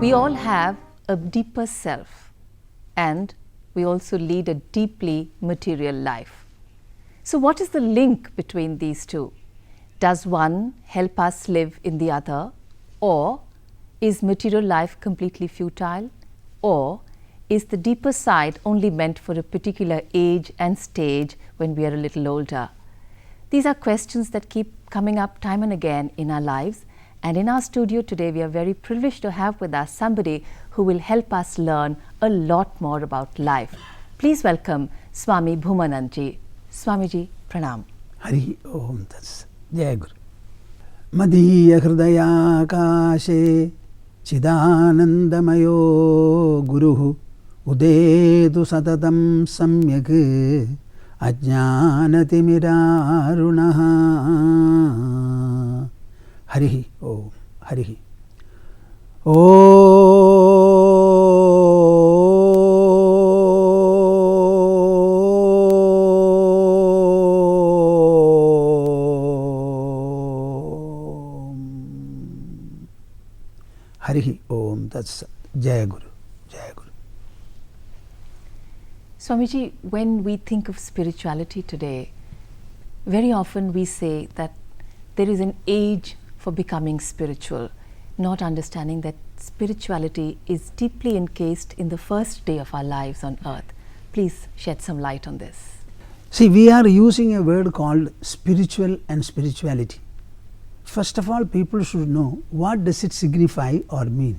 We all have a deeper self, and we also lead a deeply material life. So what is the link between these two? Does one help us live in the other, or is material life completely futile, or is the deeper side only meant for a particular age and stage when we are a little older? These are questions that keep coming up time and again in our lives, and in our studio today we are very privileged to have with us somebody who will help us learn a lot more about life. Please welcome Swami Bhoomanand ji. Swamiji, pranam. Hari Om Tats. Jai Guru. Madhiya Hridaya Kashe Chidanandamayo Guruhu Udedu Satatam Samyak Ajnanatimidarunaha. Hari Om. Hari Hari Om. That's Jai Guru. Jai Guru. Swamiji, when we think of spirituality today, very often we say that there is an age for becoming spiritual, not understanding that spirituality is deeply encased in the first day of our lives on earth. Please shed some light on this. See, we are using a word called spiritual and spirituality. First of all, people should know what does it signify or mean.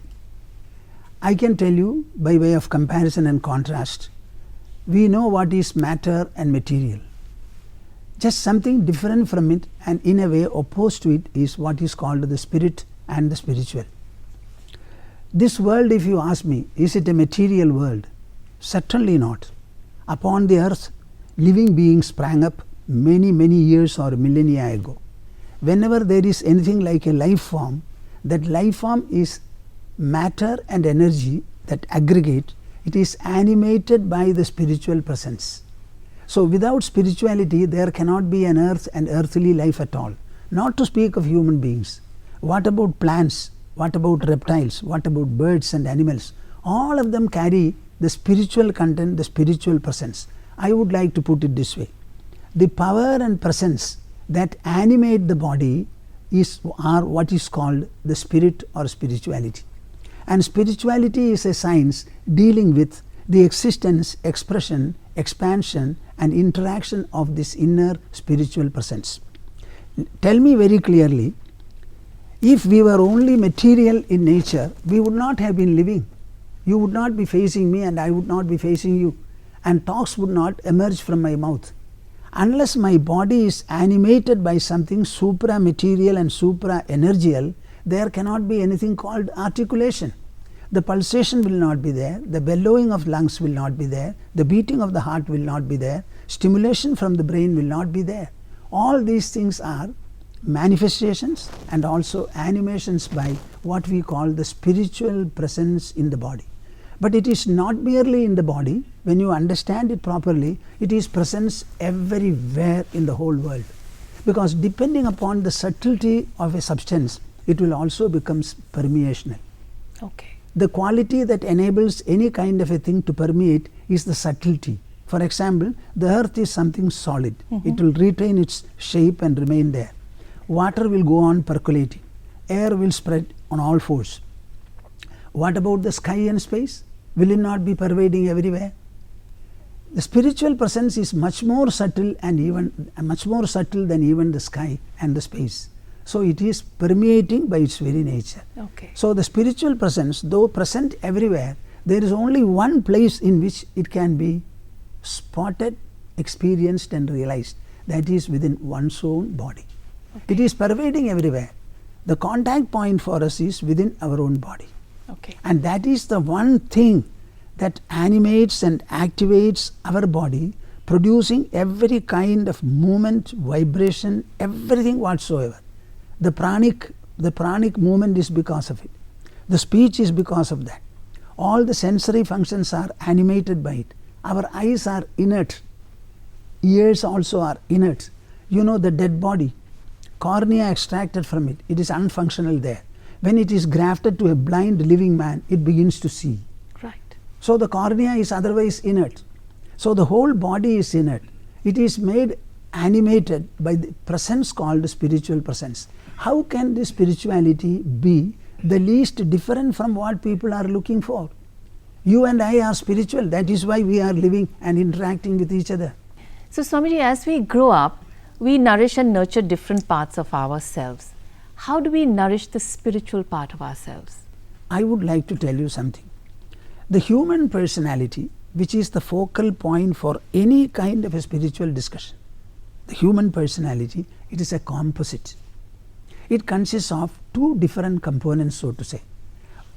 I can tell you by way of comparison and contrast, we know what is matter and material. Just something different from it and in a way opposed to it is what is called the spirit and the spiritual. This world, if you ask me, is it a material world? Certainly not. Upon the earth, living beings sprang up many years or millennia ago. Whenever there is anything like a life form, that life form is matter and energy that aggregate. It is animated by the spiritual presence. So without spirituality, there cannot be an earth and earthly life at all. Not to speak of human beings. What about plants? What about reptiles? What about birds and animals? All of them carry the spiritual content, the spiritual presence. I would like to put it this way. The power and presence that animate the body are what is called the spirit or spirituality. And spirituality is a science dealing with the existence, expression, expansion and interaction of this inner spiritual presence. Tell me very clearly, if we were only material in nature, we would not have been living. You would not be facing me and I would not be facing you, and talks would not emerge from my mouth. Unless my body is animated by something supra-material and supra-energial, there cannot be anything called articulation. The pulsation will not be there, the bellowing of lungs will not be there, the beating of the heart will not be there, stimulation from the brain will not be there. All these things are manifestations and also animations by what we call the spiritual presence in the body. But it is not merely in the body. When you understand it properly, it is presence everywhere in the whole world. Because depending upon the subtlety of a substance, it will also become permeational. Okay. The quality that enables any kind of a thing to permeate is the subtlety. For example, the earth is something solid. It will retain its shape and remain there. Water will go on percolating. Air will spread on all fours. What about the sky and space? Will it not be pervading everywhere? The spiritual presence is much more subtle and much more subtle than even the sky and the space. So it is permeating by its very nature. Okay. So the spiritual presence, though present everywhere, there is only one place in which it can be spotted, experienced and realized. That is within one's own body. Okay. It is pervading everywhere. The contact point for us is within our own body. Okay. And that is the one thing that animates and activates our body, producing every kind of movement, vibration, everything whatsoever. The pranic movement is because of it. The speech is because of that. All the sensory functions are animated by it. Our eyes are inert. Ears also are inert. You know the dead body, cornea extracted from it, it is unfunctional there. When it is grafted to a blind living man, it begins to see. Right. So the cornea is otherwise inert. So the whole body is inert. It is made animated by the presence called spiritual presence. How can this spirituality be the least different from what people are looking for? You and I are spiritual. That is why we are living and interacting with each other. So Swamiji, as we grow up, we nourish and nurture different parts of ourselves. How do we nourish the spiritual part of ourselves? I would like to tell you something. The human personality, which is the focal point for any kind of a spiritual discussion, the human personality, it is a composite. It consists of two different components, so to say.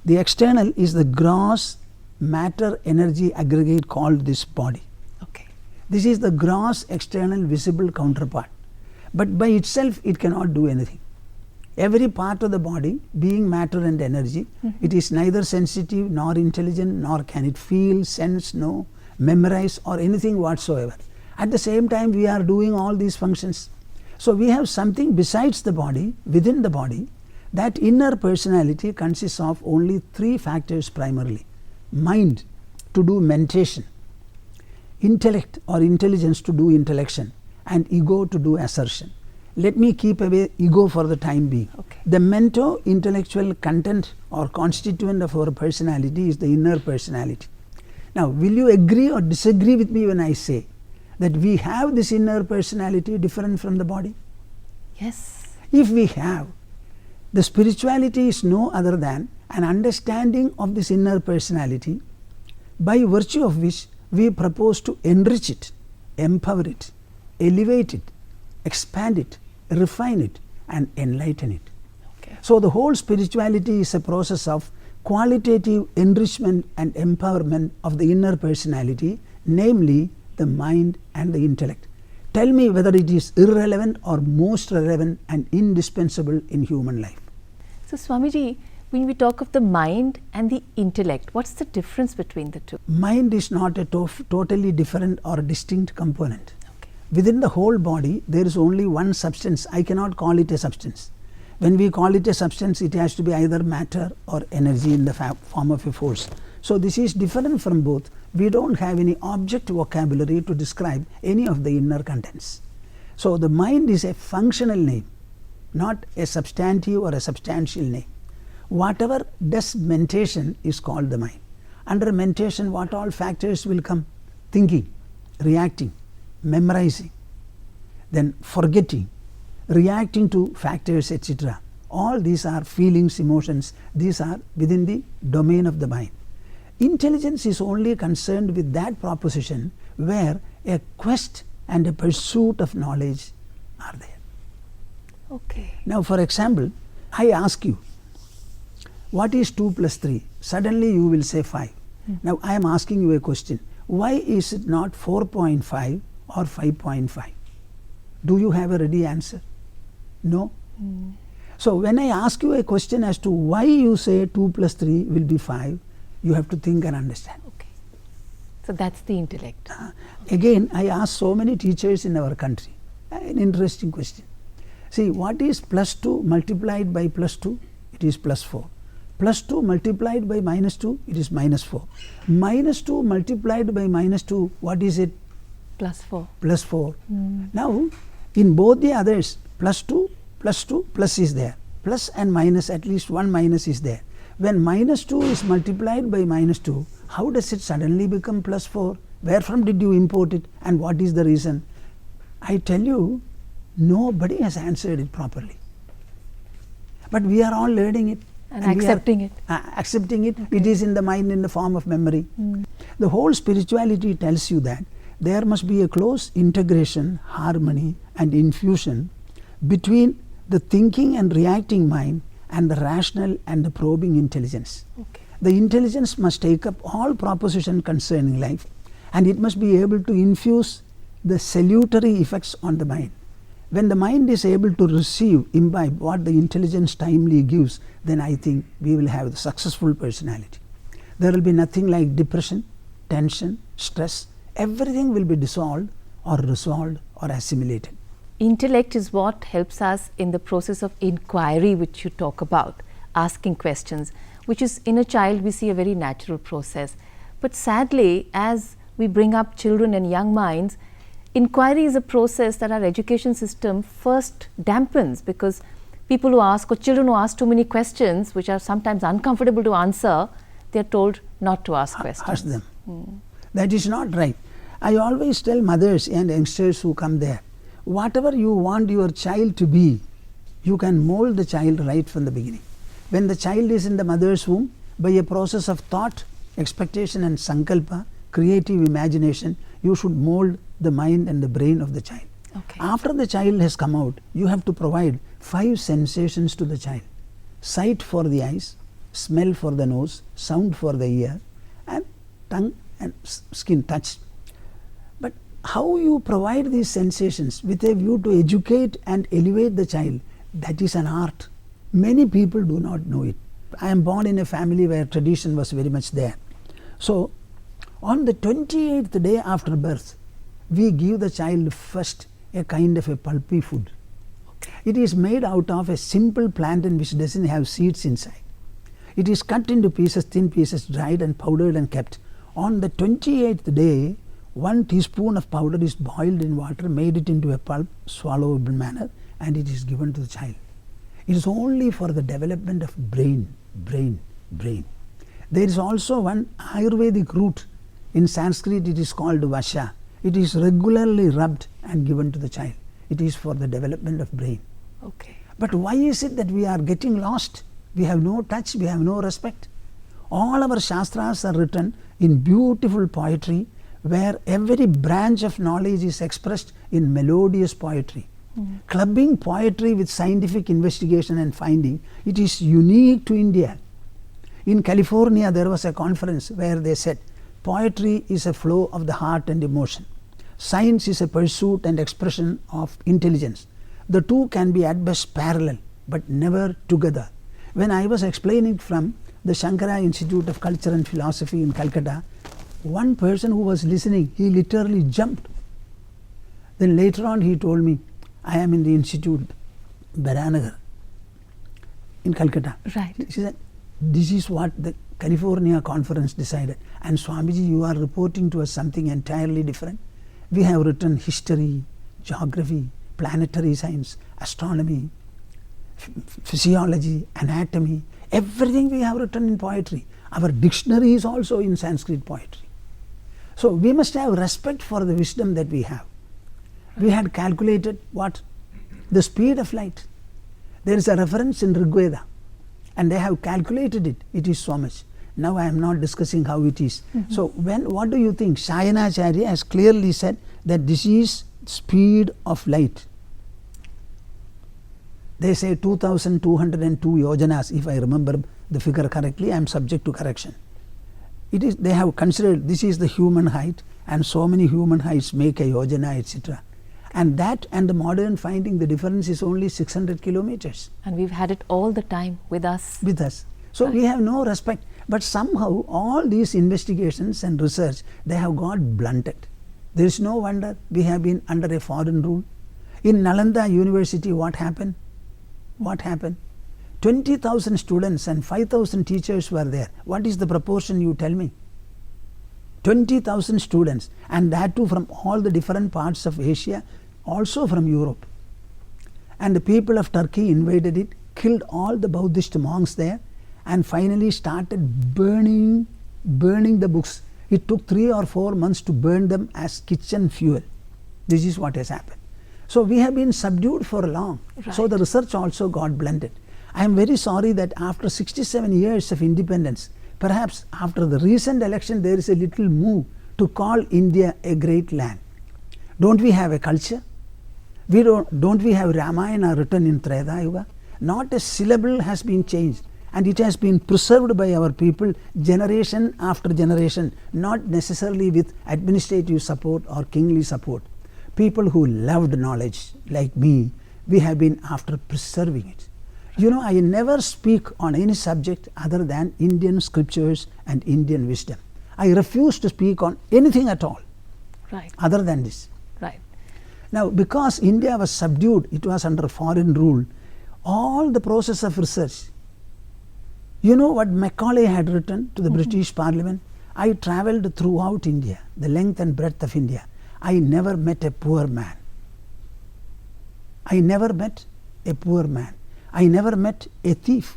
The external is the gross matter energy aggregate called this body. Okay. This is the gross external visible counterpart. But by itself it cannot do anything. Every part of the body being matter and energy, it is neither sensitive nor intelligent, nor can it feel, sense, know, memorize or anything whatsoever. At the same time we are doing all these functions. So we have something besides the body, within the body. That inner personality consists of only three factors primarily. Mind to do mentation, intellect or intelligence to do intellection, and ego to do assertion. Let me keep away ego for the time being. Okay. The mental intellectual content or constituent of our personality is the inner personality. Now, will you agree or disagree with me when I say that we have this inner personality different from the body? Yes. If we have, the spirituality is no other than an understanding of this inner personality, by virtue of which we propose to enrich it, empower it, elevate it, expand it, refine it and enlighten it. Okay. So the whole spirituality is a process of qualitative enrichment and empowerment of the inner personality, namely the mind and the intellect. Tell me whether it is irrelevant or most relevant and indispensable in human life. So Swamiji, when we talk of the mind and the intellect, what's the difference between the two? Mind is not a totally different or distinct component. Okay. Within the whole body, there is only one substance. I cannot call it a substance. When we call it a substance, it has to be either matter or energy in the form of a force. So this is different from both. We don't have any object vocabulary to describe any of the inner contents. So the mind is a functional name, not a substantive or a substantial name. Whatever does mentation is called the mind. Under mentation, what all factors will come? Thinking, reacting, memorizing, then forgetting, reacting to factors, etc. All these are feelings, emotions. These are within the domain of the mind. Intelligence is only concerned with that proposition where a quest and a pursuit of knowledge are there. Okay. Now, for example, I ask you, what is 2 plus 3? Suddenly you will say 5. Now I am asking you a question. Why is it not 4.5 or 5.5? Do you have a ready answer? No. So when I ask you a question as to why you say 2 plus 3 will be 5, you have to think and understand. Okay. So that's the intellect. Again, I ask so many teachers in our country an interesting question. See, what is plus 2 multiplied by plus 2? It is plus 4. Plus 2 multiplied by minus 2, it is minus 4. Minus 2 multiplied by minus 2, what is it? Plus 4. Plus 4. Now, in both the others, plus 2, plus is there. Plus and minus, at least one minus is there. When minus 2 is multiplied by minus 2, how does it suddenly become plus 4? Where from did you import it and what is the reason? I tell you, nobody has answered it properly. But we are all learning it. And accepting it. Accepting it. Okay. It is in the mind in the form of memory. The whole spirituality tells you that there must be a close integration, harmony and infusion between the thinking and reacting mind and the rational and the probing intelligence. Okay. The intelligence must take up all proposition concerning life and it must be able to infuse the salutary effects on the mind. When the mind is able to receive, imbibe what the intelligence timely gives, then I think we will have the successful personality. There will be nothing like depression, tension, stress. Everything will be dissolved or resolved or assimilated. Intellect is what helps us in the process of inquiry which you talk about. asking questions, which is in a child we see a very natural process. But sadly, as we bring up children and young minds, inquiry is a process that our education system first dampens, because people who ask, or children who ask too many questions which are sometimes uncomfortable to answer, they are told not to ask questions. Ask them. That is not right. I always tell mothers and youngsters who come there, whatever you want your child to be, you can mold the child right from the beginning. When the child is in the mother's womb, by a process of thought, expectation and sankalpa, creative imagination, you should mold the mind and the brain of the child. Okay. After the child has come out, you have to provide 5 sensations to the child. Sight for the eyes, smell for the nose, sound for the ear, and tongue and skin touch. But how you provide these sensations with a view to educate and elevate the child, that is an art. Many people do not know it. I am born in a family where tradition was very much there. So, on the 28th day after birth, we give the child first a kind of a pulpy food. Okay. It is made out of a simple plantain which doesn't have seeds inside. It is cut into pieces, thin pieces, dried and powdered and kept. On the 28th day, 1 teaspoon of powder is boiled in water, made it into a pulp, swallowable manner, and it is given to the child. It is only for the development of brain. There is also one Ayurvedic root. In Sanskrit it is called vasha. It is regularly rubbed and given to the child. It is for the development of brain. Okay. But why is it that we are getting lost? We have no touch, we have no respect. All our shastras are written in beautiful poetry, where every branch of knowledge is expressed in melodious poetry. Clubbing poetry with scientific investigation and finding, it is unique to India. In California there was a conference where they said, poetry is a flow of the heart and emotion. Science is a pursuit and expression of intelligence. The two can be at best parallel, but never together. When I was explaining from the Shankara Institute of Culture and Philosophy in Calcutta, one person who was listening, he literally jumped. Then later on he told me, I am in the institute, Baranagar, in Calcutta. Right. He said, this is what the California conference decided. And Swamiji, you are reporting to us something entirely different. We have written history, geography, planetary science, astronomy, physiology, anatomy, everything we have written in poetry. Our dictionary is also in Sanskrit poetry. So we must have respect for the wisdom that we have. We had calculated what? The speed of light. There is a reference in Rig Veda, and they have calculated it. It is so much. Now I am not discussing how it is. So what do you think? Shayanacharya has clearly said that this is speed of light. They say 2202 yojanas, if I remember the figure correctly. I am subject to correction. It is, they have considered this is the human height, and so many human heights make a yojana, etc. And that and the modern finding, the difference is only 600 kilometers. And we've had it all the time with us. With us. So we have no respect. But somehow all these investigations and research, they have got blunted. There is no wonder we have been under a foreign rule. In Nalanda University, what happened? 20,000 students and 5,000 teachers were there. What is the proportion, you tell me? 20,000 students, and that too from all the different parts of Asia, also from Europe. And the people of Turkey invaded it, killed all the Buddhist monks there, and finally started burning the books. It took 3 or 4 months to burn them as kitchen fuel. This is what has happened. So we have been subdued for long. Right. So the research also got blended. I am very sorry that after 67 years of independence, perhaps after the recent election, there is a little move to call India a great land. Don't we have a culture? Don't we have Ramayana written in Treta Yuga? Not a syllable has been changed, and it has been preserved by our people generation after generation, not necessarily with administrative support or kingly support. People who loved knowledge like me, we have been after preserving it. You know, I never speak on any subject other than Indian scriptures and Indian wisdom. I refuse to speak on anything at all, Right. other than this. Right. Now, because India was subdued, it was under foreign rule, all the process of research, You know what Macaulay had written to the British Parliament? I travelled throughout India, the length and breadth of India. I never met a poor man. I never met a poor man. I never met a thief.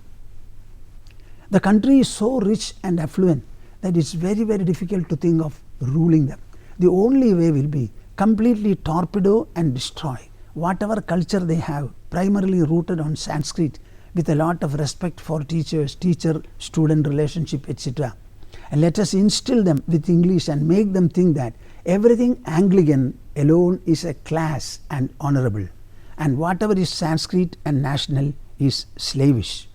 The country is so rich and affluent that it's very, very difficult to think of ruling them. The only way will be completely torpedo and destroy whatever culture they have, primarily rooted on Sanskrit, with a lot of respect for teachers, teacher-student relationship, etc. And let us instill them with English and make them think that everything Anglican alone is a class and honorable, and whatever is Sanskrit and national is slavish.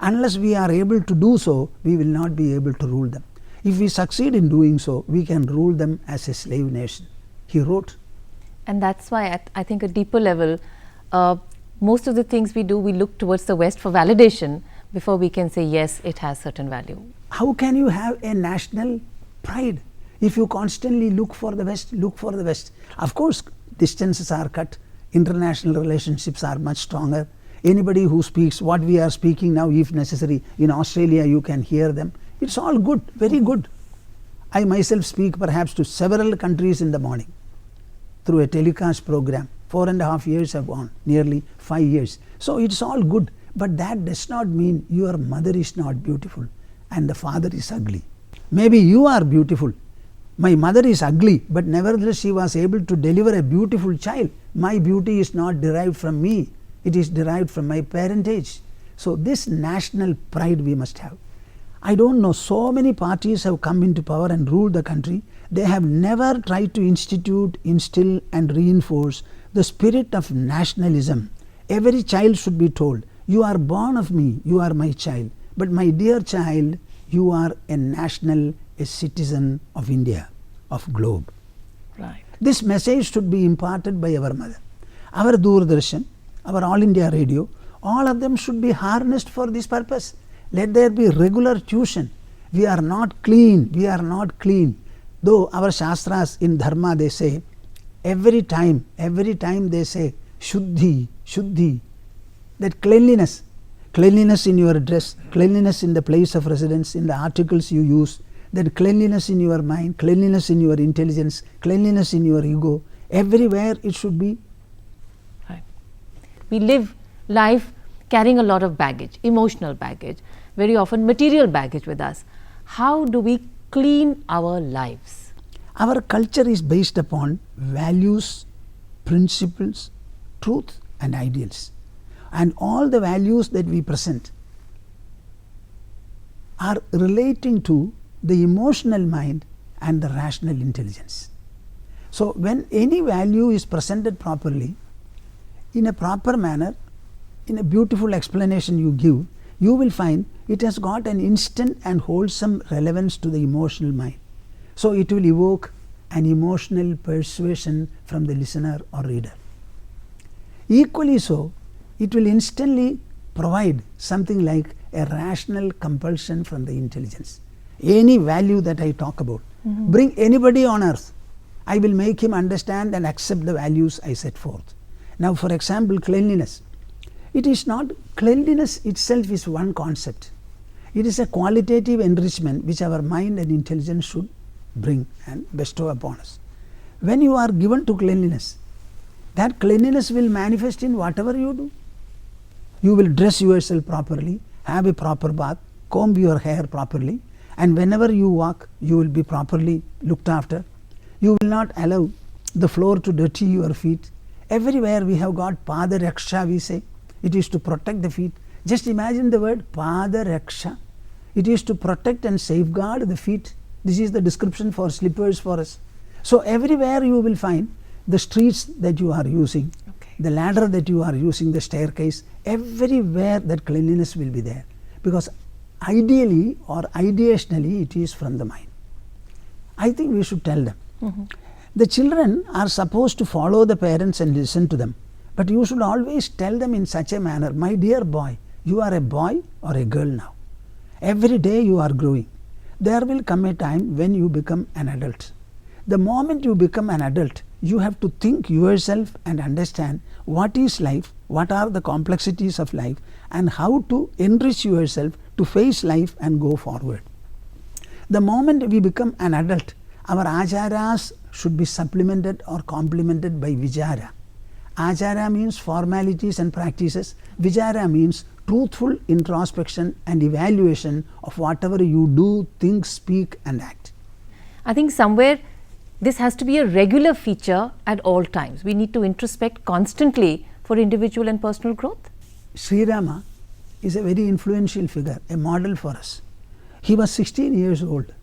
Unless we are able to do so, we will not be able to rule them. If we succeed in doing so, we can rule them as a slave nation. He wrote. And that's why at, I think, a deeper level, most of the things we do, we look towards the West for validation before we can say, yes, it has certain value. How can you have a national pride if you constantly look for the West, look for the West? Of course, distances are cut, international relationships are much stronger. Anybody who speaks what we are speaking now, if necessary, in Australia you can hear them. It's all good, very good. I myself speak perhaps to several countries in the morning through a telecast program. 4.5 years have gone, nearly 5 years. So it's all good, but that does not mean your mother is not beautiful and the father is ugly. Maybe you are beautiful. My mother is ugly, but nevertheless she was able to deliver a beautiful child. My beauty is not derived from me. It is derived from my parentage. So this national pride we must have. I don't know, so many parties have come into power and ruled the country. They have never tried to institute, instill and reinforce the spirit of nationalism. Every child should be told, you are born of me, you are my child. But my dear child, you are a national, a citizen of India, of globe. Right. This message should be imparted by our mother. Our Doordarshan, our All India Radio, all of them should be harnessed for this purpose. Let there be regular tuition. We are not clean, we are not clean. Though our Shastras in Dharma they say, every time they say, Shuddhi, Shuddhi, that cleanliness, cleanliness in your dress, cleanliness in the place of residence, in the articles you use, that cleanliness in your mind, cleanliness in your intelligence, cleanliness in your ego, everywhere it should be. Right. We live life carrying a lot of baggage, emotional baggage, very often material baggage with us. How do we clean our lives? Our culture is based upon values, principles, truth and ideals. And all the values that we present are relating to the emotional mind and the rational intelligence. So when any value is presented properly, in a proper manner, in a beautiful explanation you give, you will find it has got an instant and wholesome relevance to the emotional mind. So it will evoke an emotional persuasion from the listener or reader. Equally so, it will instantly provide something like a rational compulsion from the intelligence. Any value that I talk about, bring anybody on earth, I will make him understand and accept the values I set forth. Now for example, cleanliness. It is not, cleanliness itself is one concept. It is a qualitative enrichment which our mind and intelligence should bring and bestow upon us. When you are given to cleanliness, that cleanliness will manifest in whatever you do. You will dress yourself properly, have a proper bath, comb your hair properly, and whenever you walk, you will be properly looked after. You will not allow the floor to dirty your feet. Everywhere we have got pada raksha, we say. It is to protect the feet. Just imagine the word pada raksha. It is to protect and safeguard the feet. This is the description for slippers for us. So everywhere you will find the streets that you are using, the ladder that you are using, the staircase, everywhere that cleanliness will be there. Because ideally or ideationally it is from the mind. I think we should tell them. The children are supposed to follow the parents and listen to them. But you should always tell them in such a manner, my dear boy, you are a boy or a girl now. Every day you are growing. There will come a time when you become an adult. The moment you become an adult, you have to think yourself and understand what is life, what are the complexities of life, and how to enrich yourself to face life and go forward. The moment we become an adult, our acharas should be supplemented or complemented by vichara. Achara means formalities and practices. Vichara means truthful introspection and evaluation of whatever you do, think, speak and act. I think somewhere this has to be a regular feature at all times. We need to introspect constantly for individual and personal growth. Sri Rama is a very influential figure, a model for us. He was 16 years old.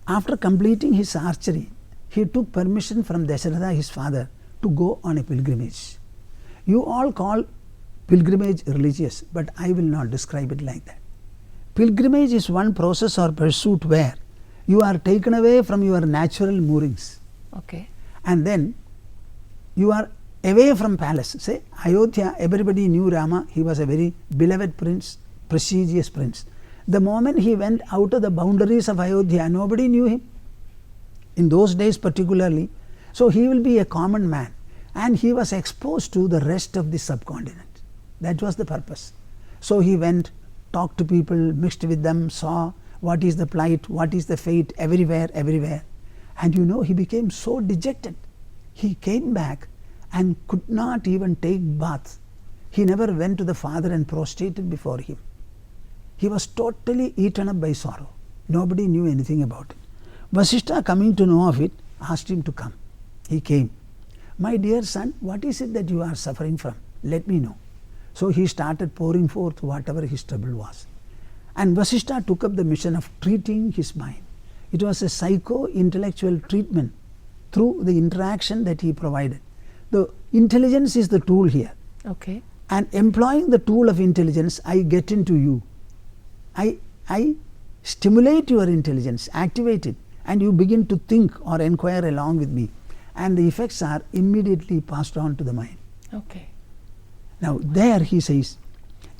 After completing his archery, he took permission from Dasharatha, his father, to go on a pilgrimage. You all call pilgrimage religious, but I will not describe it like that. Pilgrimage is one process or pursuit where you are taken away from your natural moorings. Okay. And then you are away from palace. Say Ayodhya, everybody knew Rama. He was a very beloved prince, prestigious prince. The moment he went out of the boundaries of Ayodhya, nobody knew him. In those days particularly. So he will be a common man. And he was exposed to the rest of the subcontinent. That was the purpose. So he went, talked to people, mixed with them, saw what is the plight, what is the fate everywhere, everywhere. And you know, he became so dejected. He came back and could not even take bath. He never went to the father and prostrated before him. He was totally eaten up by sorrow. Nobody knew anything about it. Vasishtha, coming to know of it, asked him to come. He came. My dear son, what is it that you are suffering from? Let me know. So he started pouring forth whatever his trouble was. And Vasishtha took up the mission of treating his mind. It was a psycho-intellectual treatment through the interaction that he provided. The intelligence is the tool here. Okay. And employing the tool of intelligence, I get into you. I stimulate your intelligence, activate it, and you begin to think or inquire along with me. And the effects are immediately passed on to the mind. Okay. Now there he says,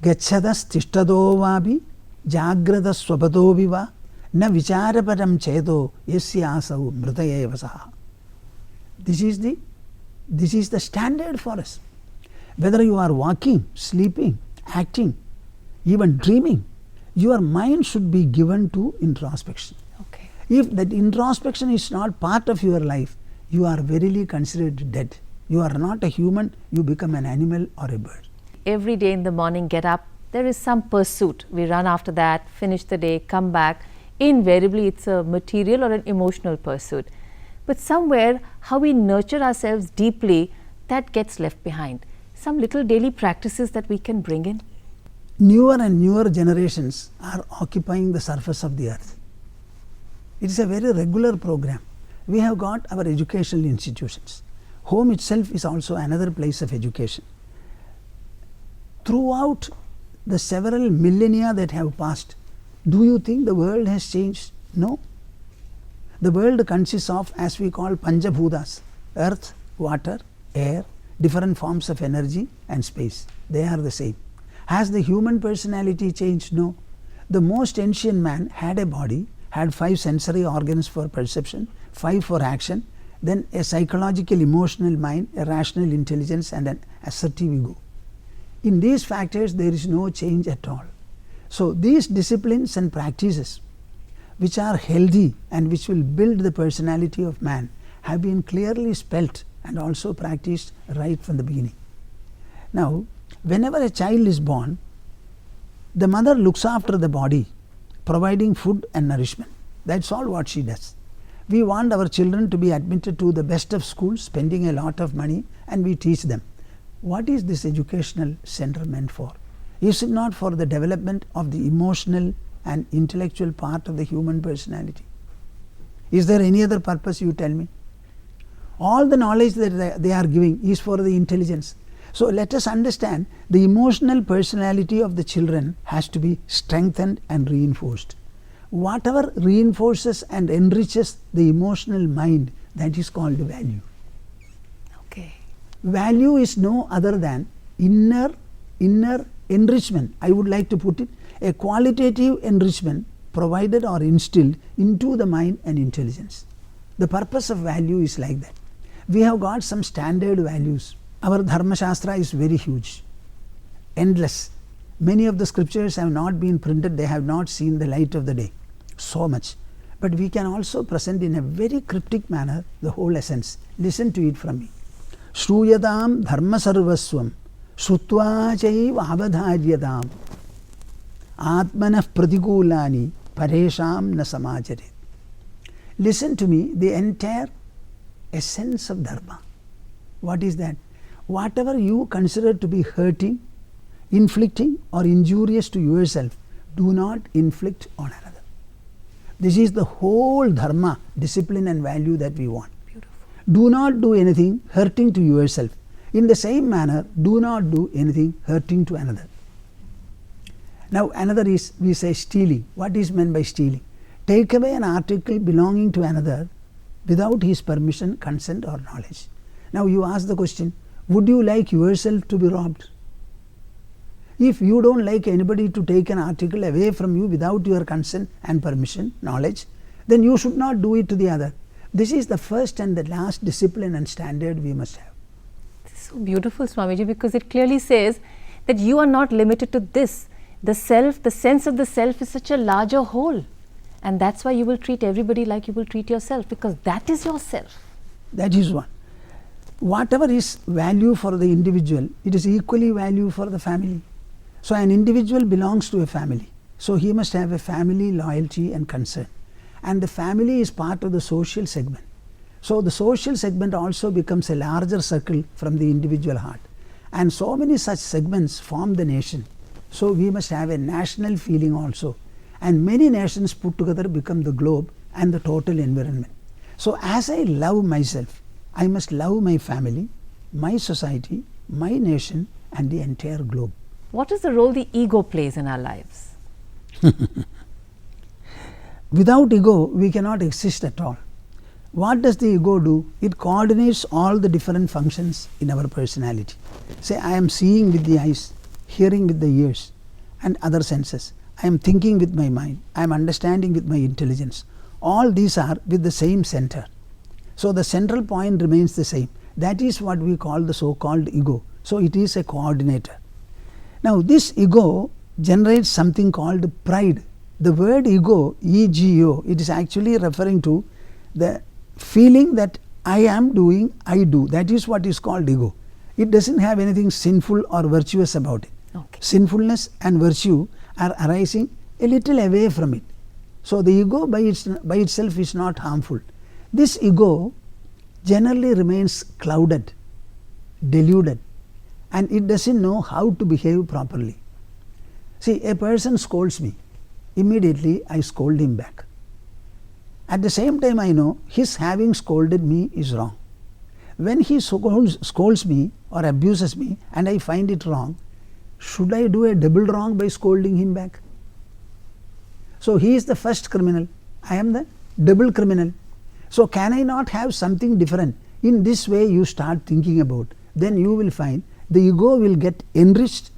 Gachadas tishtado vabi jagrada swapado viva na vicharaparam chedo yasyasau mritayevasaha. This is the standard for us. Whether you are walking, sleeping, acting, even dreaming, your mind should be given to introspection. Okay. If that introspection is not part of your life, you are verily considered dead. You are not a human, you become an animal or a bird. Every day in the morning, get up, there is some pursuit. We run after that, finish the day, come back. Invariably, it's a material or an emotional pursuit. But somewhere, how we nurture ourselves deeply, that gets left behind. Some little daily practices that we can bring in. Newer and newer generations are occupying the surface of the earth. It is a very regular program. We have got our educational institutions. Home itself is also another place of education. Throughout the several millennia that have passed, do you think the world has changed? No. The world consists of, as we call, Panchabhutas: earth, water, air, different forms of energy and space. They are the same. Has the human personality changed? No. The most ancient man had a body, had 5 sensory organs for perception, 5 for action, then a psychological emotional mind, a rational intelligence and an assertive ego. In these factors there is no change at all. So these disciplines and practices which are healthy and which will build the personality of man have been clearly spelt and also practiced right from the beginning. Now, whenever a child is born, the mother looks after the body, providing food and nourishment. That's all what she does. We want our children to be admitted to the best of schools, spending a lot of money, and we teach them. What is this educational center meant for? Is it not for the development of the emotional and intellectual part of the human personality? Is there any other purpose, you tell me? All the knowledge that they are giving is for the intelligence. So let us understand the emotional personality of the children has to be strengthened and reinforced. Whatever reinforces and enriches the emotional mind, that is called value. Okay. Value is no other than inner enrichment. I would like to put it, a qualitative enrichment provided or instilled into the mind and intelligence. The purpose of value is like that. We have got some standard values. Our Dharma Shastra is very huge, endless. Many of the scriptures have not been printed, they have not seen the light of the day. So much. But we can also present in a very cryptic manner the whole essence. Listen to it from me. Shruyatam dharma sarvaswam shrutva chaiva avadharyatam atmanah pratikulani paresham na samacharet. Listen to me, the entire essence of dharma. What is that? Whatever you consider to be hurting, inflicting or injurious to yourself, do not inflict on another. This is the whole dharma, discipline and value that we want. Beautiful. Do not do anything hurting to yourself. In the same manner, do not do anything hurting to another. Now another is, we say stealing. What is meant by stealing? Take away an article belonging to another without his permission, consent or knowledge. Now you ask the question, would you like yourself to be robbed? If you don't like anybody to take an article away from you without your consent and permission, knowledge, then you should not do it to the other. This is the first and the last discipline and standard we must have. This is so beautiful, Swamiji, because it clearly says that you are not limited to this. The self, the sense of the self is such a larger whole. And that's why you will treat everybody like you will treat yourself, because that is yourself. That is one. Whatever is value for the individual, it is equally value for the family. So an individual belongs to a family. So he must have a family loyalty and concern. And the family is part of the social segment. So the social segment also becomes a larger circle from the individual heart. And so many such segments form the nation. So we must have a national feeling also. And many nations put together become the globe and the total environment. So as I love myself, I must love my family, my society, my nation and the entire globe. What is the role the ego plays in our lives? Without ego, we cannot exist at all. What does the ego do? It coordinates all the different functions in our personality. Say, I am seeing with the eyes, hearing with the ears and other senses. I am thinking with my mind. I am understanding with my intelligence. All these are with the same center. So the central point remains the same. That is what we call the so-called ego. So it is a coordinator. Now this ego generates something called pride. The word ego, E-G-O, it is actually referring to the feeling that I am doing, I do. That is what is called ego. It doesn't have anything sinful or virtuous about it. Okay. Sinfulness and virtue are arising a little away from it. So the ego by itself is not harmful. This ego generally remains clouded, deluded, and it doesn't know how to behave properly. See, a person scolds me. Immediately I scold him back. At the same time I know his having scolded me is wrong. When he scolds me or abuses me and I find it wrong, should I do a double wrong by scolding him back? So he is the first criminal, I am the double criminal. So can I not have something different? In this way you start thinking about, then you will find the ego will get enriched,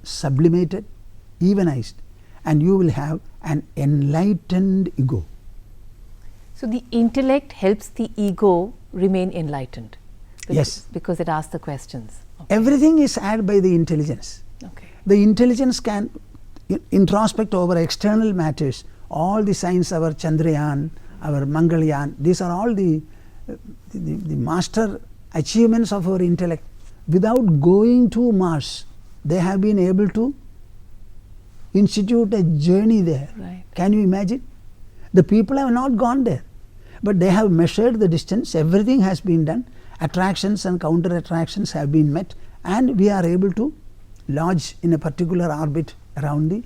sublimated, evenized, and you will have an enlightened ego. So the intellect helps the ego remain enlightened. Yes. Because it asks the questions. Okay. Everything is added by the intelligence. Okay. The intelligence can introspect over external matters. All the science, our Chandrayaan, our Mangalyaan, these are all the master achievements of our intellect. Without going to Mars, they have been able to institute a journey there. Right. Can you imagine? The people have not gone there, but they have measured the distance, everything has been done, attractions and counter attractions have been met, and we are able to lodge in a particular orbit around the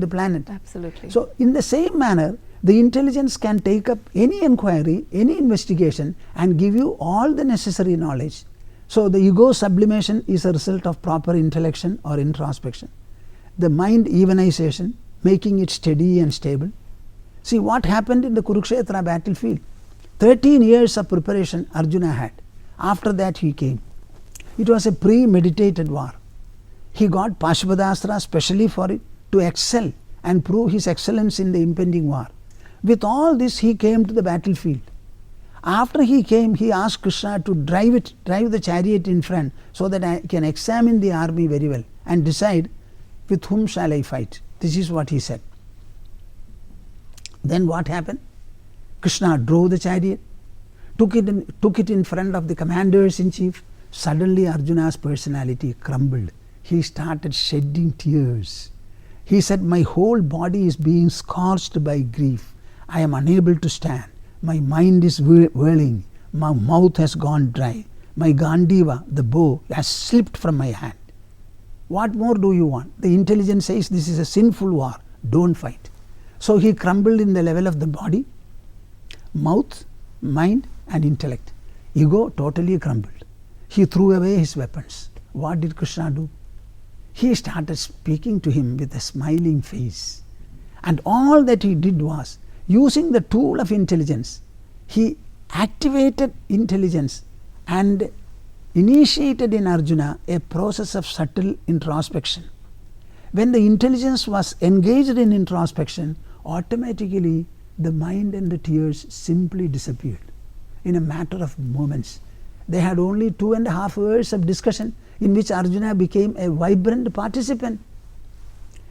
planet. Absolutely. So in the same manner, the intelligence can take up any inquiry, any investigation and give you all the necessary knowledge. So the ego sublimation is a result of proper intellection or introspection. The mind evenization, making it steady and stable. See what happened in the Kurukshetra battlefield. 13 years of preparation Arjuna had. After that he came. It was a premeditated war. He got Pashupadaastra specially for it to excel and prove his excellence in the impending war. With all this he came to the battlefield. After he came, he asked Krishna to drive the chariot in front so that I can examine the army very well and decide with whom shall I fight. This is what he said. Then what happened? Krishna drove the chariot, took it in front of the commanders in chief. Suddenly Arjuna's personality crumbled. He started shedding tears. He said, my whole body is being scorched by grief. I am unable to stand. My mind is whirling. My mouth has gone dry. My Gandiva, the bow, has slipped from my hand. What more do you want? The intelligence says this is a sinful war. Don't fight. So he crumbled in the level of the body, mouth, mind and intellect. Ego totally crumbled. He threw away his weapons. What did Krishna do? He started speaking to him with a smiling face. And all that he did was, using the tool of intelligence, he activated intelligence and initiated in Arjuna a process of subtle introspection. When the intelligence was engaged in introspection, automatically the mind and the tears simply disappeared in a matter of moments. They had only 2.5 hours of discussion in which Arjuna became a vibrant participant.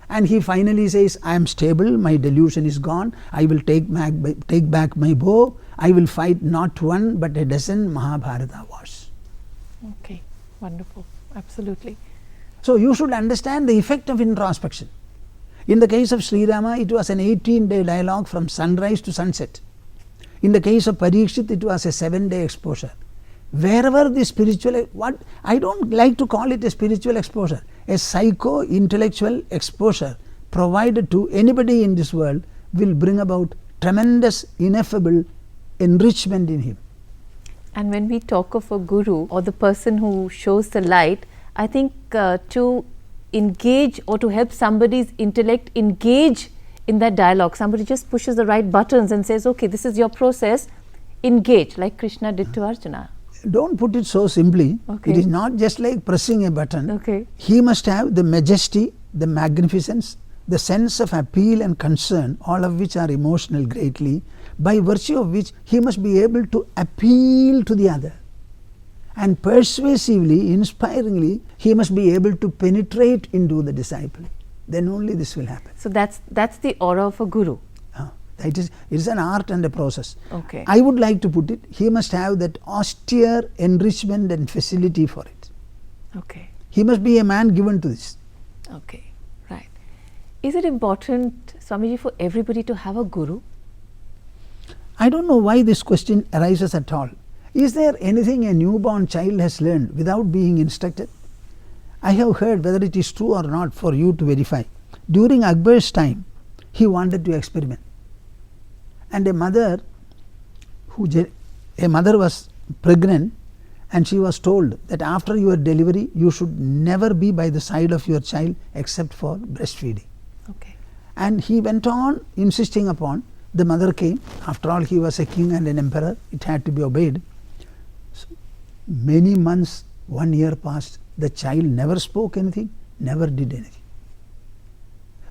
And he finally says, I am stable, my delusion is gone, I will take back my bow, I will fight not one but a dozen Mahabharata wars. Okay, wonderful, absolutely. So you should understand the effect of introspection. In the case of Sri Rama, it was an 18-day dialogue from sunrise to sunset. In the case of Parikshit, it was a 7-day exposure. Wherever the spiritual, I don't like to call it a spiritual exposure, a psycho-intellectual exposure provided to anybody in this world will bring about tremendous, ineffable enrichment in him. And when we talk of a guru or the person who shows the light, I think to engage or to help somebody's intellect engage in that dialogue, somebody just pushes the right buttons and says, okay, this is your process, engage, like Krishna did to Arjuna. Don't put it so simply. Okay. It is not just like pressing a button. Okay. He must have the majesty, the magnificence, the sense of appeal and concern, all of which are emotional greatly, by virtue of which he must be able to appeal to the other. And persuasively, inspiringly, he must be able to penetrate into the disciple. Then only this will happen. So that's the aura of a guru. It is an art and a process. Okay. I would like to put it, he must have that austere enrichment and facility for it. Okay. He must be a man given to this. Okay, right. Is it important, Swamiji, for everybody to have a guru? I don't know why this question arises at all. Is there anything a newborn child has learned without being instructed? I have heard, whether it is true or not, for you to verify. During Akbar's time, he wanted to experiment. And a mother was pregnant, and she was told that after your delivery you should never be by the side of your child except for breastfeeding. Okay. And he went on insisting upon. The mother came. After all, he was a king and an emperor. It had to be obeyed. So, many months, 1 year passed. The child never spoke anything, never did anything.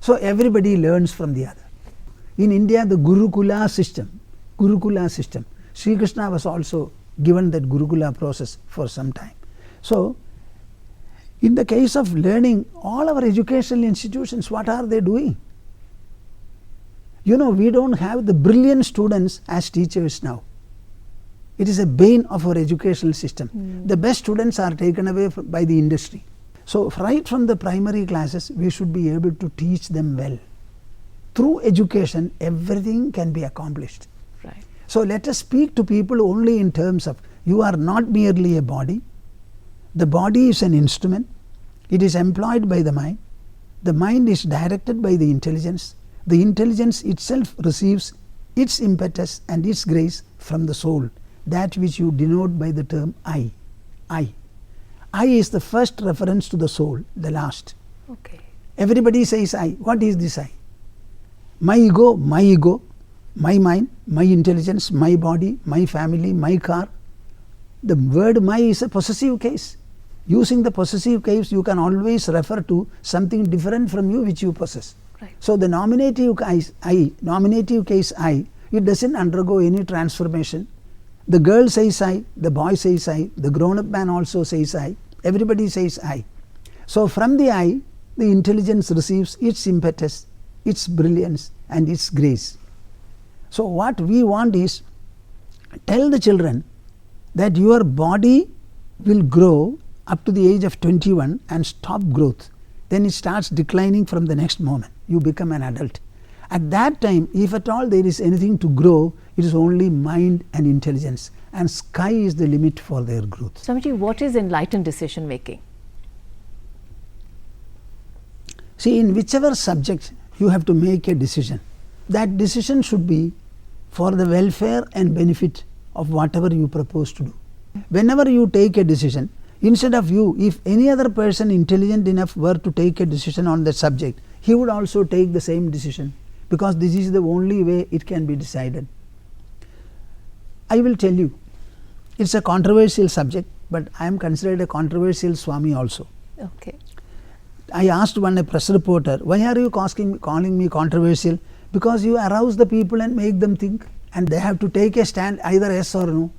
So everybody learns from the other. In India, the Gurukula system, Sri Krishna was also given that Gurukula process for some time. So, in the case of learning, all our educational institutions, what are they doing? You know, we don't have the brilliant students as teachers now. It is a bane of our educational system. The best students are taken away by the industry. So, right from the primary classes, we should be able to teach them well. Through education, everything can be accomplished. Right. So, let us speak to people only in terms of, you are not merely a body. The body is an instrument. It is employed by the mind. The mind is directed by the intelligence. The intelligence itself receives its impetus and its grace from the soul, that which you denote by the term I. I is the first reference to the soul, the last. Okay. Everybody says I. What is this I? My ego, my mind, my intelligence, my body, my family, my car. The word my is a possessive case. Using the possessive case, you can always refer to something different from you which you possess. Right. So the nominative case I, it doesn't undergo any transformation. The girl says I, the boy says I, the grown up man also says I, everybody says I. So from the I, the intelligence receives its impetus, its brilliance and its grace. So what we want is, tell the children that your body will grow up to the age of 21 and stop growth. Then it starts declining from the next moment. You become an adult. At that time, if at all there is anything to grow, it is only mind and intelligence, and sky is the limit for their growth. Swamiji, what is enlightened decision making? See, in whichever subject you have to make a decision, that decision should be for the welfare and benefit of whatever you propose to do. Whenever you take a decision, instead of you, if any other person intelligent enough were to take a decision on that subject, he would also take the same decision, because this is the only way it can be decided. I will tell you, it's a controversial subject, but I am considered a controversial Swami also. Okay. I asked one a press reporter, why are you calling me controversial? Because you arouse the people and make them think, and they have to take a stand, either yes or no.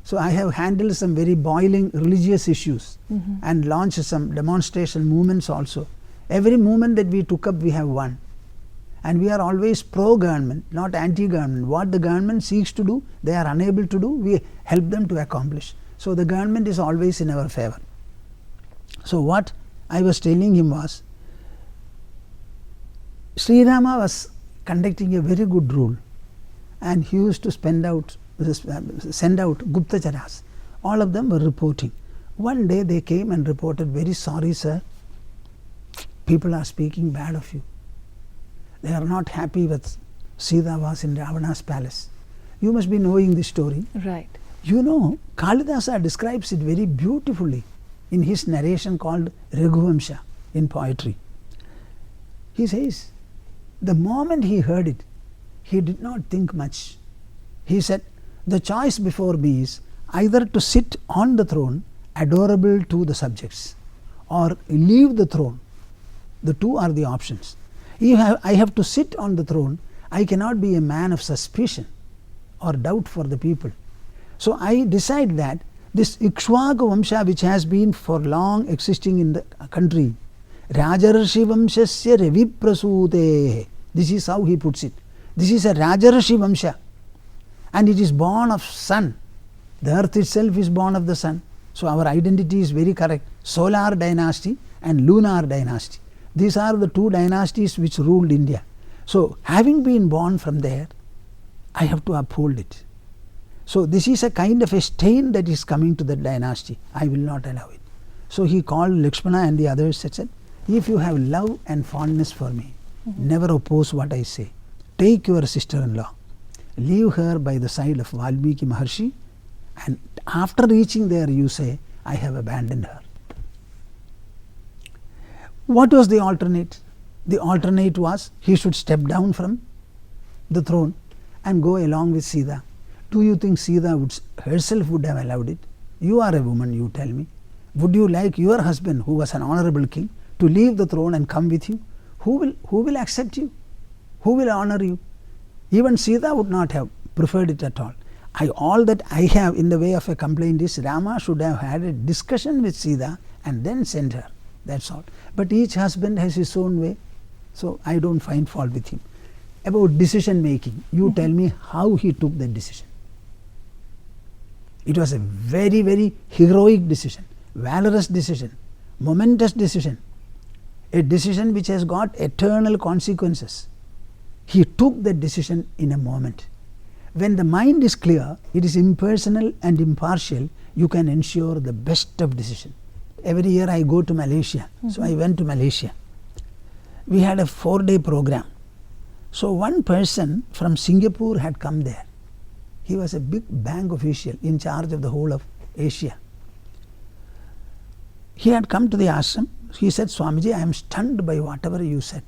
So I have handled some very boiling religious issues and launched some demonstration movements also. Every movement that we took up, we have won. And we are always pro-government, not anti-government. What the government seeks to do, they are unable to do, we help them to accomplish. So the government is always in our favor. So what I was telling him was, Sri Rama was conducting a very good rule, and he used to send out Guptacharas. All of them were reporting. One day they came and reported, very sorry sir, people are speaking bad of you. They are not happy with Sita was in Ravana's palace. You must be knowing this story. Right. You know, Kalidasa describes it very beautifully in his narration called Raghuvamsha in poetry. He says, the moment he heard it, he did not think much. He said, the choice before me is either to sit on the throne adorable to the subjects, or leave the throne. The two are the options. If I have to sit on the throne, I cannot be a man of suspicion or doubt for the people. So I decide that this Ikshvaku Vamsha, which has been for long existing in the country, Rajarshi Vamshasya Reviprasute, this is how he puts it. This is a Rajarshi Vamsha, and it is born of sun. The earth itself is born of the sun. So our identity is very correct. Solar dynasty and lunar dynasty. These are the two dynasties which ruled India. So having been born from there, I have to uphold it. So this is a kind of a stain that is coming to the dynasty. I will not allow it. So he called Lakshmana and the others and said, if you have love and fondness for me, never oppose what I say. Take your sister-in-law, leave her by the side of Valmiki Maharshi, and after reaching there you say, I have abandoned her. What was the alternate? The alternate was he should step down from the throne and go along with Sita. Do you think Sita herself would have allowed it? You are a woman, you tell me. Would you like your husband, who was an honorable king, to leave the throne and come with you? Who will accept you? Who will honor you? Even Sita would not have preferred it at all. All that I have in the way of a complaint is Rama should have had a discussion with Sita and then sent her. That's all. But each husband has his own way, so I don't find fault with him. About decision making, you tell me how he took that decision. It was a very, very heroic decision, valorous decision, momentous decision, a decision which has got eternal consequences. He took that decision in a moment. When the mind is clear, it is impersonal and impartial, you can ensure the best of decision. Every year I go to Malaysia, so I went to Malaysia. We had a 4-day program. So one person from Singapore had come there. He was a big bank official in charge of the whole of Asia. He had come to the ashram. He said, Swamiji, I am stunned by whatever you said.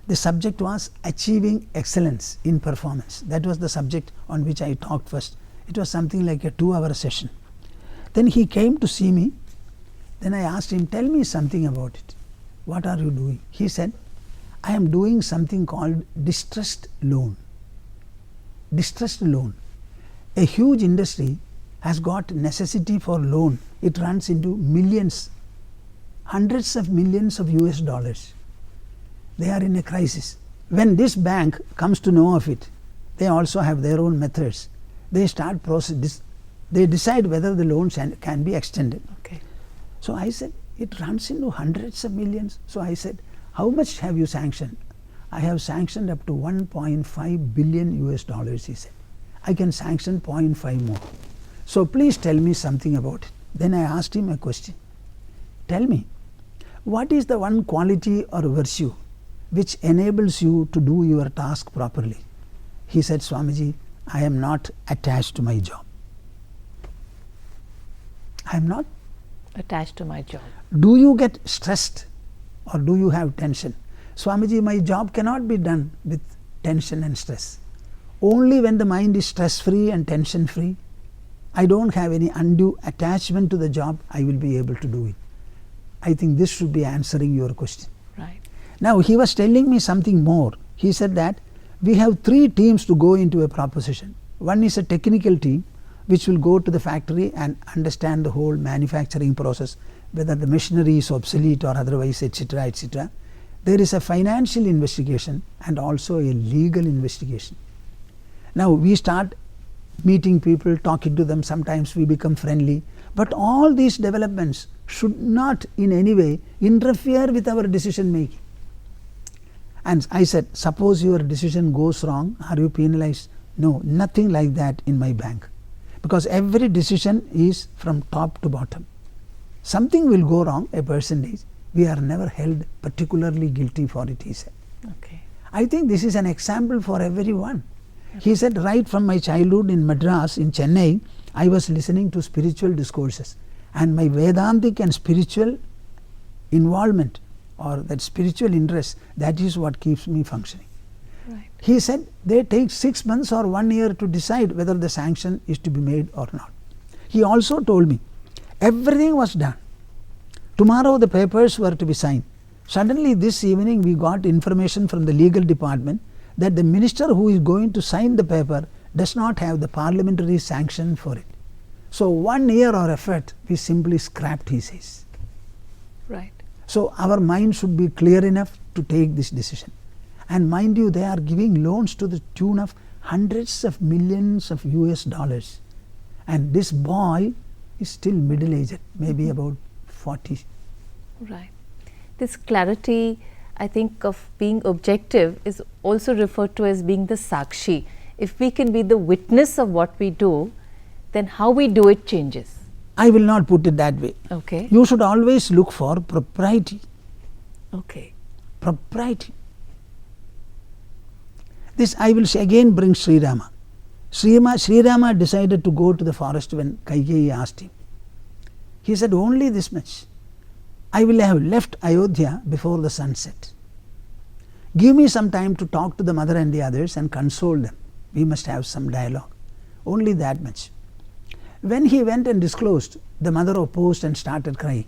The subject was achieving excellence in performance. That was the subject on which I talked first. It was something like a 2-hour session. Then he came to see me. Then I asked him, tell me something about it. What are you doing? He said, I am doing something called distressed loan. Distressed loan. A huge industry has got necessity for loan. It runs into millions, hundreds of millions of US dollars. They are in a crisis. When this bank comes to know of it, they also have their own methods. They start process. They decide whether the loans can be extended. Okay. So I said, it runs into hundreds of millions. So I said, how much have you sanctioned? I have sanctioned up to 1.5 billion US dollars, he said. I can sanction 0.5 more. So please tell me something about it. Then I asked him a question. Tell me, what is the one quality or virtue which enables you to do your task properly? He said, Swamiji, I am not attached to my job. I am not attached to my job. Do you get stressed or do you have tension? Swamiji, my job cannot be done with tension and stress. Only when the mind is stress free and tension free, I don't have any undue attachment to the job, I will be able to do it. I think this should be answering your question. Right. Now he was telling me something more. He said that we have 3 teams to go into a proposition. One is a technical team which will go to the factory and understand the whole manufacturing process, whether the machinery is obsolete or otherwise, etc., etc. There is a financial investigation and also a legal investigation. Now we start meeting people, talking to them, sometimes we become friendly, but all these developments should not in any way interfere with our decision making. And I said, suppose your decision goes wrong, are you penalized? No, nothing like that in my bank, because every decision is from top to bottom. Something will go wrong, a percentage, we are never held particularly guilty for it, he said. Okay. I think this is an example for everyone. He said, right from my childhood in Madras, in Chennai, I was listening to spiritual discourses, and my Vedantic and spiritual involvement or that spiritual interest, that is what keeps me functioning. Right. He said they take 6 months or 1 year to decide whether the sanction is to be made or not. He also told me everything was done. Tomorrow the papers were to be signed. Suddenly this evening we got information from the legal department that the minister who is going to sign the paper does not have the parliamentary sanction for it. So 1 year or effort we simply scrapped, he says. Right. So our mind should be clear enough to take this decision. And mind you, they are giving loans to the tune of hundreds of millions of US dollars. And this boy is still middle aged, maybe about 40. Right. This clarity, I think, of being objective is also referred to as being the Sakshi. If we can be the witness of what we do, then how we do it changes. I will not put it that way. Okay. You should always look for propriety. Okay. Propriety. This I will again bring Sri Rama. Sri Rama decided to go to the forest when Kaikeyi asked him. He said only this much. I will have left Ayodhya before the sunset. Give me some time to talk to the mother and the others and console them. We must have some dialogue. Only that much. When he went and disclosed, the mother opposed and started crying.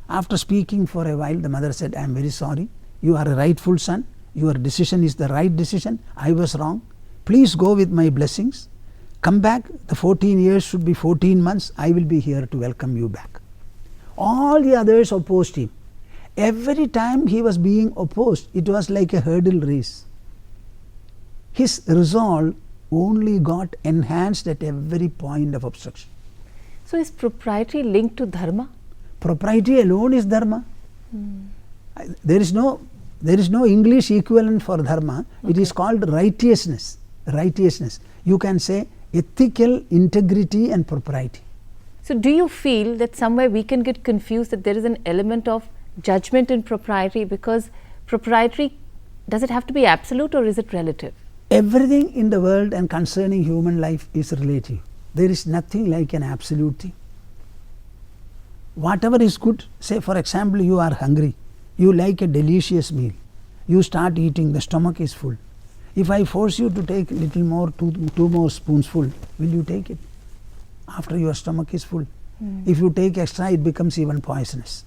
After speaking for a while, the mother said, I am very sorry. You are a rightful son. Your decision is the right decision. I was wrong. Please go with my blessings. Come back. The 14 years should be 14 months. I will be here to welcome you back. All the others opposed him. Every time he was being opposed, it was like a hurdle race. His resolve only got enhanced at every point of obstruction. So is propriety linked to dharma? Propriety alone is dharma. There is no English equivalent for dharma. Okay. It is called righteousness. Righteousness. You can say ethical integrity and propriety. So do you feel that somewhere we can get confused that there is an element of judgment in propriety, because propriety, does it have to be absolute or is it relative? Everything in the world and concerning human life is relative. There is nothing like an absolute thing. Whatever is good, say for example you are hungry, you like a delicious meal, you start eating, the stomach is full. If I force you to take little more, two more spoonsful, will you take it? After your stomach is full. If you take extra, it becomes even poisonous.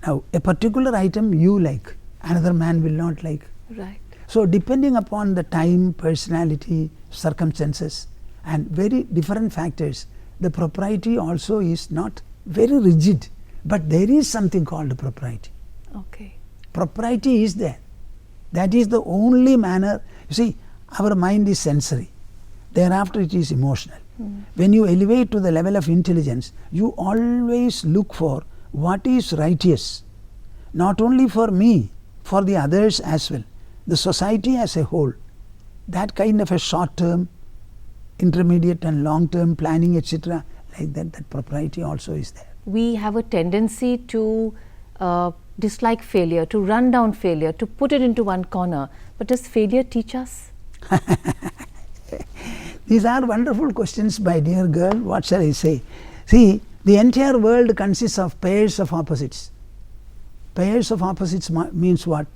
Now a particular item you like, another man will not like. Right. So depending upon the time, personality, circumstances, and very different factors. The propriety also is not very rigid, but there is something called propriety. Okay. Propriety is there. That is the only manner. You see, our mind is sensory. Thereafter it is emotional. When you elevate to the level of intelligence, you always look for what is righteous, not only for me, for the others as well, the society as a whole. That kind of a short term, intermediate and long term planning, etc., like that propriety also is there. We have a tendency to dislike failure, to run down failure, to put it into one corner. But does failure teach us? These are wonderful questions, my dear girl. What shall I say? See, the entire world consists of pairs of opposites. Pairs of opposites means what?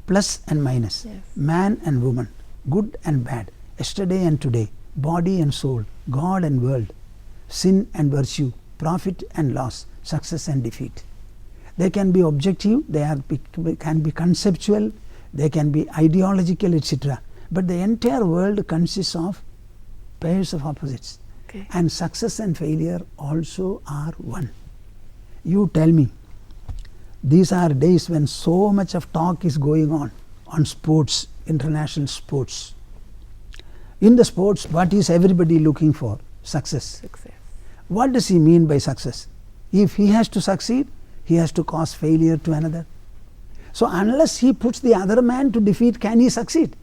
Plus and minus. Yes. Man and woman, good and bad, yesterday and today, body and soul, God and world, sin and virtue, profit and loss, success and defeat. They can be objective, can be conceptual, they can be ideological, etc. But the entire world consists of pairs of opposites. Okay. And success and failure also are one. You tell me, these are days when so much of talk is going on sports, international sports. In the sports, what is everybody looking for? Success. Success. What does he mean by success? If he has to succeed, he has to cause failure to another. So unless he puts the other man to defeat, can he succeed?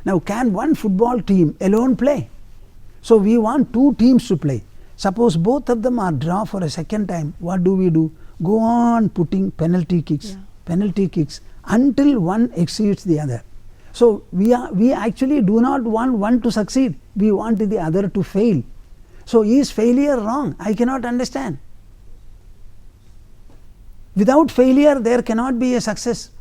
Now, can one football team alone play? So we want two teams to play. Suppose both of them are draw for a second time, what do? Go on putting penalty kicks until one exceeds the other. So we actually do not want one to succeed, we want the other to fail. So is failure wrong? I cannot understand. Without failure there cannot be a success.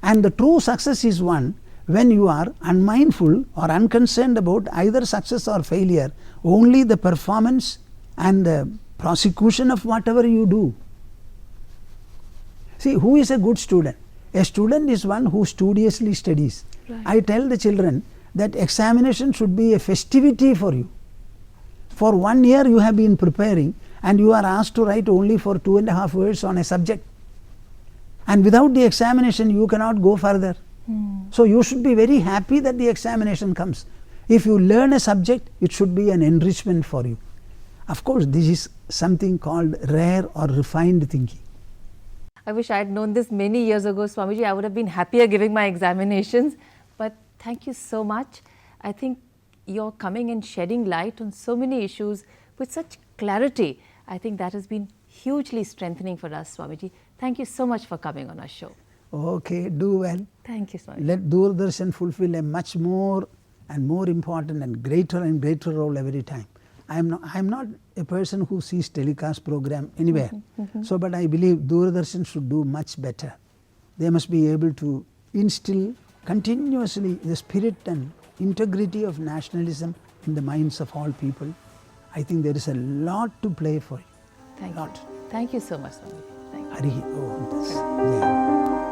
And the true success is one when you are unmindful or unconcerned about either success or failure, only the performance and the prosecution of whatever you do. See, who is a good student? A student is one who studiously studies. Right. I tell the children that examination should be a festivity for you. For 1 year you have been preparing and you are asked to write only for 2.5 words on a subject. And without the examination you cannot go further. So you should be very happy that the examination comes. If you learn a subject, it should be an enrichment for you. Of course, this is something called rare or refined thinking. I wish I had known this many years ago, Swamiji. I would have been happier giving my examinations. But thank you so much. I think you're coming and shedding light on so many issues with such clarity. I think that has been hugely strengthening for us, Swamiji. Thank you so much for coming on our show. Okay, do well. Thank you, Swamiji. Let Doordarshan fulfill a much more and more important and greater role every time. I am not a person who sees telecast program anywhere. So, but I believe Doordarshan should do much better. They must be able to instill continuously the spirit and integrity of nationalism in the minds of all people. I think there is a lot to play for you. Thank you. Thank you so much, Swamiji. Thank you. Harihi. Oh, yes. Yeah.